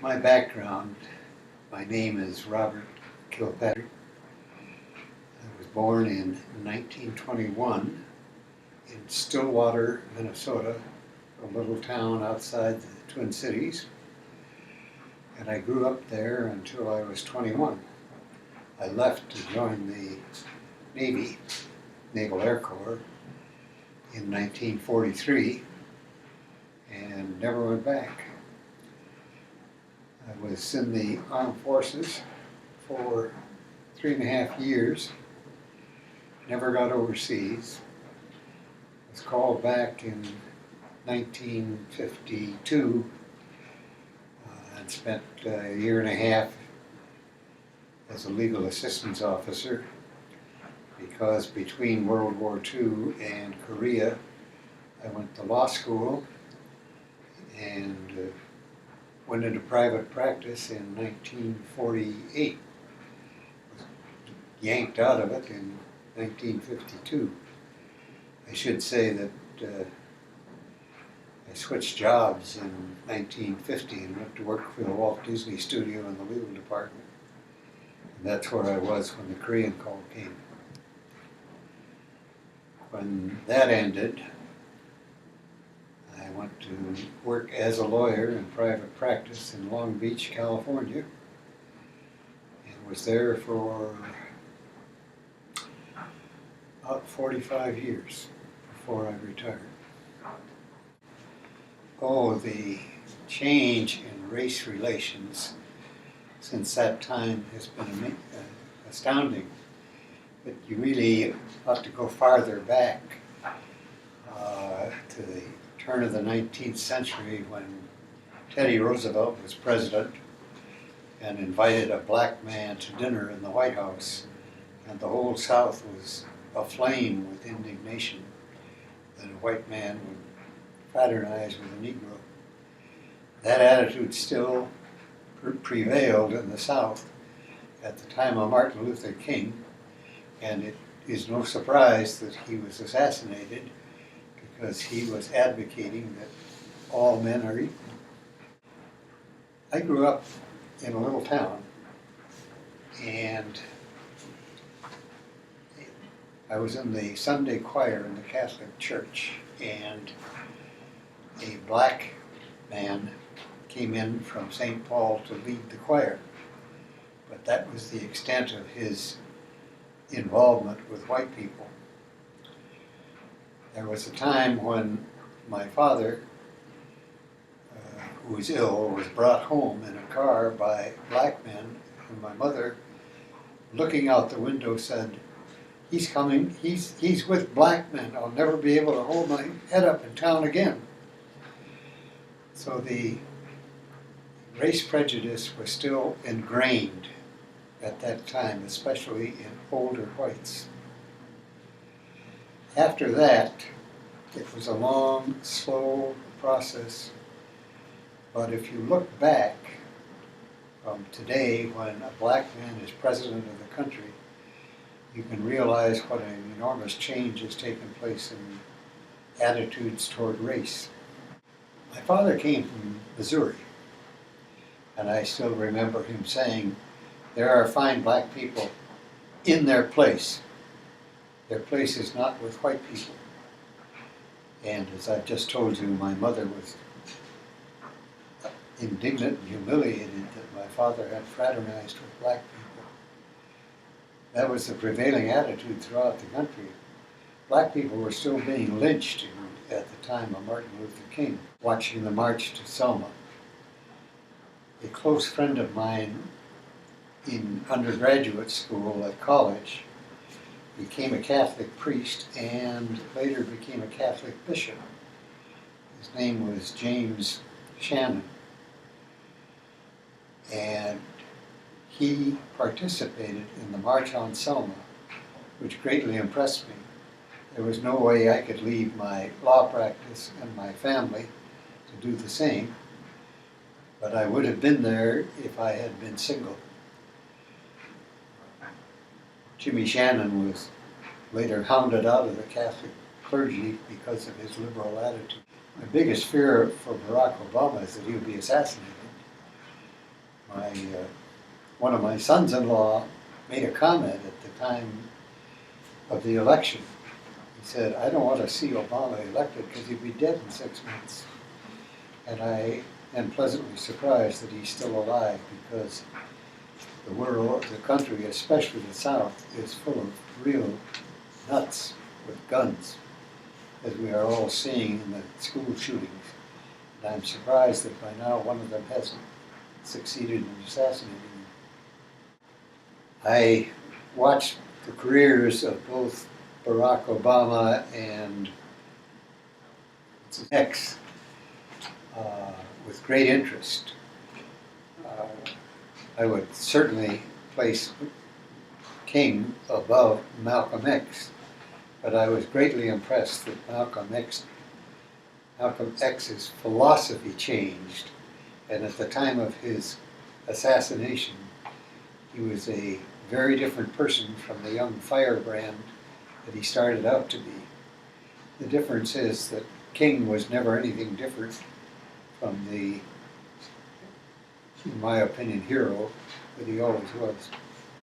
My background, my name is Robert Kilpatrick. I was born in 1921 in Stillwater, Minnesota, a little town outside the Twin Cities. And I grew up there until I was 21. I left to join the Navy, Naval Air Corps, in 1943 and never went back. I was in the armed forces for 3.5 years, never got overseas. Was called back in 1952 and spent a year and a half as a legal assistance officer, because between World War II and Korea I went to law school and went into private practice in 1948. Was yanked out of it in 1952. I should say that I switched jobs in 1950 and went to work for the Walt Disney Studio in the legal department. And that's where I was when the Korean call came. When that ended, I went to work as a lawyer in private practice in Long Beach, California, and was there for about 45 years before I retired. Oh, the change in race relations since that time has been astounding. But you really ought to go farther back to the turn of the 19th century, when Teddy Roosevelt was president and invited a black man to dinner in the White House, and the whole South was aflame with indignation that a white man would fraternize with a Negro. That attitude still prevailed in the South at the time of Martin Luther King, and it is no surprise that he was assassinated, because he was advocating that all men are equal. I grew up in a little town, and I was in the Sunday choir in the Catholic Church, and a black man came in from St. Paul to lead the choir. But that was the extent of his involvement with white people. There was a time when my father, who was ill, was brought home in a car by black men, and my mother, looking out the window, said, "He's coming, he's with black men. I'll never be able to hold my head up in town again." So the race prejudice was still ingrained at that time, especially in older whites. After that, it was a long, slow process. But if you look back from today, when a black man is president of the country, you can realize what an enormous change has taken place in attitudes toward race. My father came from Missouri, and I still remember him saying, "There are fine black people in their place. Their place is not with white people." And as I've just told you, my mother was indignant and humiliated that my father had fraternized with black people. That was the prevailing attitude throughout the country. Black people were still being lynched at the time of Martin Luther King, watching the march to Selma. A close friend of mine in undergraduate school at college became a Catholic priest and later became a Catholic bishop. His name was James Shannon. And he participated in the March on Selma, which greatly impressed me. There was no way I could leave my law practice and my family to do the same, but I would have been there if I had been single. Jimmy Shannon was later hounded out of the Catholic clergy because of his liberal attitude. My biggest fear for Barack Obama is that he would be assassinated. My, one of my sons-in-law made a comment at the time of the election. He said, "I don't want to see Obama elected because he'd be dead in 6 months." And I am pleasantly surprised that he's still alive, because the world, the country, especially the South, is full of real nuts with guns, as we are all seeing in the school shootings. And I'm surprised that by now one of them hasn't succeeded in assassinating him. I watched the careers of both Barack Obama and his ex with great interest. I would certainly place King above Malcolm X, but I was greatly impressed that Malcolm X's philosophy changed, and at the time of his assassination, he was a very different person from the young firebrand that he started out to be. The difference is that King was never anything different from the, in my opinion, hero that he always was.